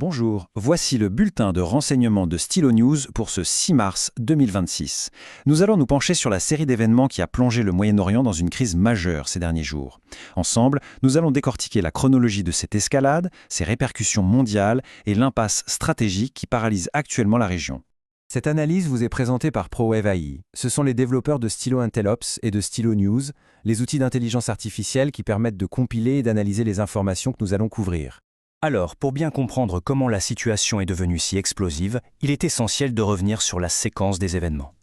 Bonjour, voici le bulletin de renseignement de Stylo News pour ce 6 mars 2026. Nous allons nous pencher sur la série d'événements qui a plongé le Moyen-Orient dans une crise majeure ces derniers jours. Ensemble, nous allons décortiquer la chronologie de cette escalade, ses répercussions mondiales et l'impasse stratégique qui paralyse actuellement la région. Cette analyse vous est présentée par ProWave AI. Ce sont les développeurs de Stylo Intellops et de Stylo News, les outils d'intelligence artificielle qui permettent de compiler et d'analyser les informations que nous allons couvrir. Alors, pour bien comprendre comment la situation est devenue si explosive, il est essentiel de revenir sur la séquence des événements.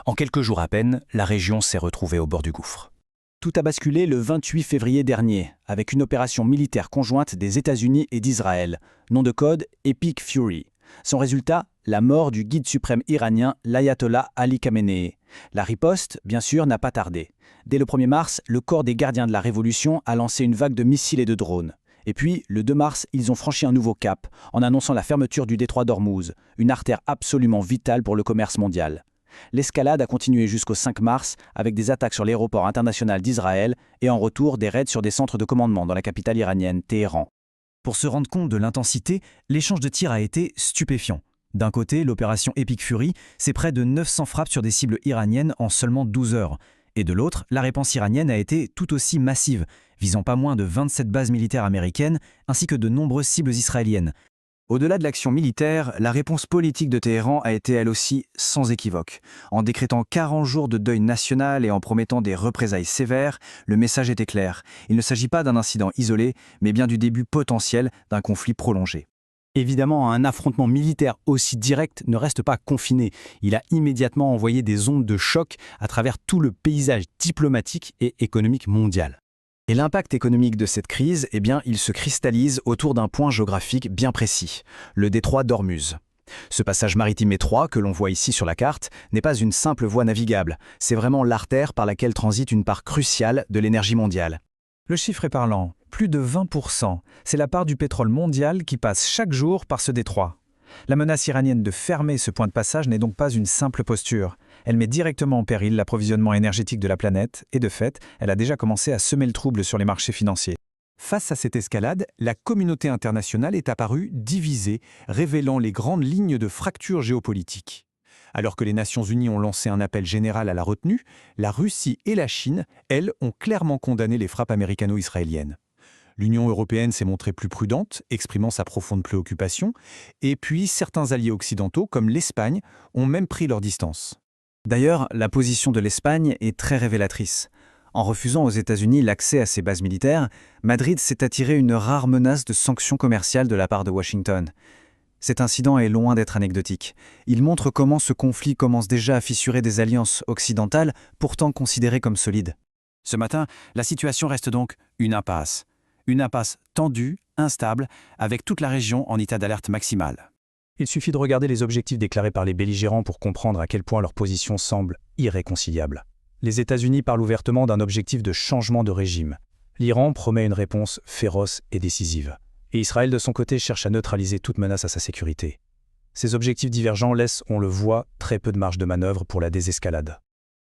En quelques jours à peine, la région s'est retrouvée au bord du gouffre. Tout a basculé le 28 février dernier, avec une opération militaire conjointe des États-Unis et d'Israël, nom de code Epic Fury. Son résultat, la mort du guide suprême iranien, l'ayatollah Ali Khamenei. La riposte, bien sûr, n'a pas tardé. Dès le 1er mars, le corps des gardiens de la Révolution a lancé une vague de missiles et de drones. Et puis, le 2 mars, ils ont franchi un nouveau cap, en annonçant la fermeture du détroit d'Ormuz, une artère absolument vitale pour le commerce mondial. L'escalade a continué jusqu'au 5 mars, avec des attaques sur l'aéroport international d'Israël et en retour des raids sur des centres de commandement dans la capitale iranienne, Téhéran. Pour se rendre compte de l'intensité, l'échange de tirs a été stupéfiant. D'un côté, l'opération Epic Fury, c'est près de 900 frappes sur des cibles iraniennes en seulement 12 heures. Et de l'autre, la réponse iranienne a été tout aussi massive, visant pas moins de 27 bases militaires américaines ainsi que de nombreuses cibles israéliennes. Au-delà de l'action militaire, la réponse politique de Téhéran a été elle aussi sans équivoque. En décrétant 40 jours de deuil national et en promettant des représailles sévères, le message était clair. Il ne s'agit pas d'un incident isolé, mais bien du début potentiel d'un conflit prolongé. Évidemment, un affrontement militaire aussi direct ne reste pas confiné. Il a immédiatement envoyé des ondes de choc à travers tout le paysage diplomatique et économique mondial. Et l'impact économique de cette crise, il se cristallise autour d'un point géographique bien précis, le détroit d'Ormuz. Ce passage maritime étroit, que l'on voit ici sur la carte, n'est pas une simple voie navigable, c'est vraiment l'artère par laquelle transite une part cruciale de l'énergie mondiale. Le chiffre est parlant, plus de 20%. C'est la part du pétrole mondial qui passe chaque jour par ce détroit. La menace iranienne de fermer ce point de passage n'est donc pas une simple posture. Elle met directement en péril l'approvisionnement énergétique de la planète et de fait, elle a déjà commencé à semer le trouble sur les marchés financiers. Face à cette escalade, la communauté internationale est apparue divisée, révélant les grandes lignes de fracture géopolitique. Alors que les Nations Unies ont lancé un appel général à la retenue, la Russie et la Chine, elles, ont clairement condamné les frappes américano-israéliennes. L'Union européenne s'est montrée plus prudente, exprimant sa profonde préoccupation, et puis certains alliés occidentaux, comme l'Espagne, ont même pris leur distance. D'ailleurs, la position de l'Espagne est très révélatrice. En refusant aux États-Unis l'accès à ses bases militaires, Madrid s'est attiré une rare menace de sanctions commerciales de la part de Washington. Cet incident est loin d'être anecdotique. Il montre comment ce conflit commence déjà à fissurer des alliances occidentales, pourtant considérées comme solides. Ce matin, la situation reste donc une impasse. Une impasse tendue, instable, avec toute la région en état d'alerte maximale. Il suffit de regarder les objectifs déclarés par les belligérants pour comprendre à quel point leur position semble irréconciliable. Les États-Unis parlent ouvertement d'un objectif de changement de régime. L'Iran promet une réponse féroce et décisive. Et Israël, de son côté, cherche à neutraliser toute menace à sa sécurité. Ces objectifs divergents laissent, on le voit, très peu de marge de manœuvre pour la désescalade.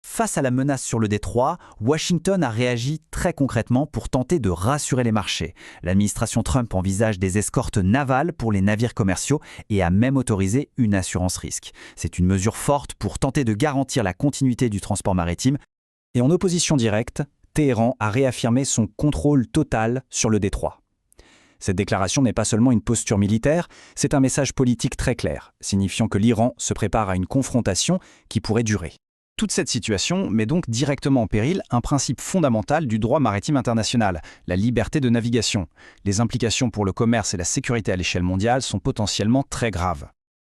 Face à la menace sur le détroit, Washington a réagi très concrètement pour tenter de rassurer les marchés. L'administration Trump envisage des escortes navales pour les navires commerciaux et a même autorisé une assurance risque. C'est une mesure forte pour tenter de garantir la continuité du transport maritime. Et en opposition directe, Téhéran a réaffirmé son contrôle total sur le détroit. Cette déclaration n'est pas seulement une posture militaire, c'est un message politique très clair, signifiant que l'Iran se prépare à une confrontation qui pourrait durer. Toute cette situation met donc directement en péril un principe fondamental du droit maritime international, la liberté de navigation. Les implications pour le commerce et la sécurité à l'échelle mondiale sont potentiellement très graves.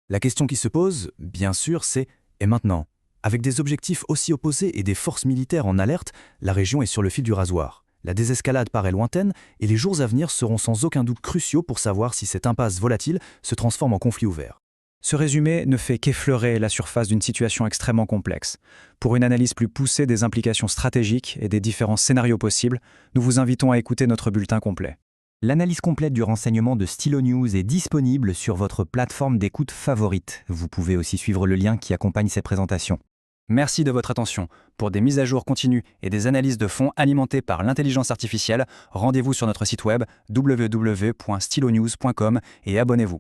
La question qui se pose, bien sûr, c'est « et maintenant ?» Avec des objectifs aussi opposés et des forces militaires en alerte, la région est sur le fil du rasoir. La désescalade paraît lointaine et les jours à venir seront sans aucun doute cruciaux pour savoir si cette impasse volatile se transforme en conflit ouvert. Ce résumé ne fait qu'effleurer la surface d'une situation extrêmement complexe. Pour une analyse plus poussée des implications stratégiques et des différents scénarios possibles, nous vous invitons à écouter notre bulletin complet. L'analyse complète du renseignement de Stylo News est disponible sur votre plateforme d'écoute favorite. Vous pouvez aussi suivre le lien qui accompagne ces présentations. Merci de votre attention. Pour des mises à jour continues et des analyses de fond alimentées par l'intelligence artificielle, rendez-vous sur notre site web www.stylonews.com et abonnez-vous.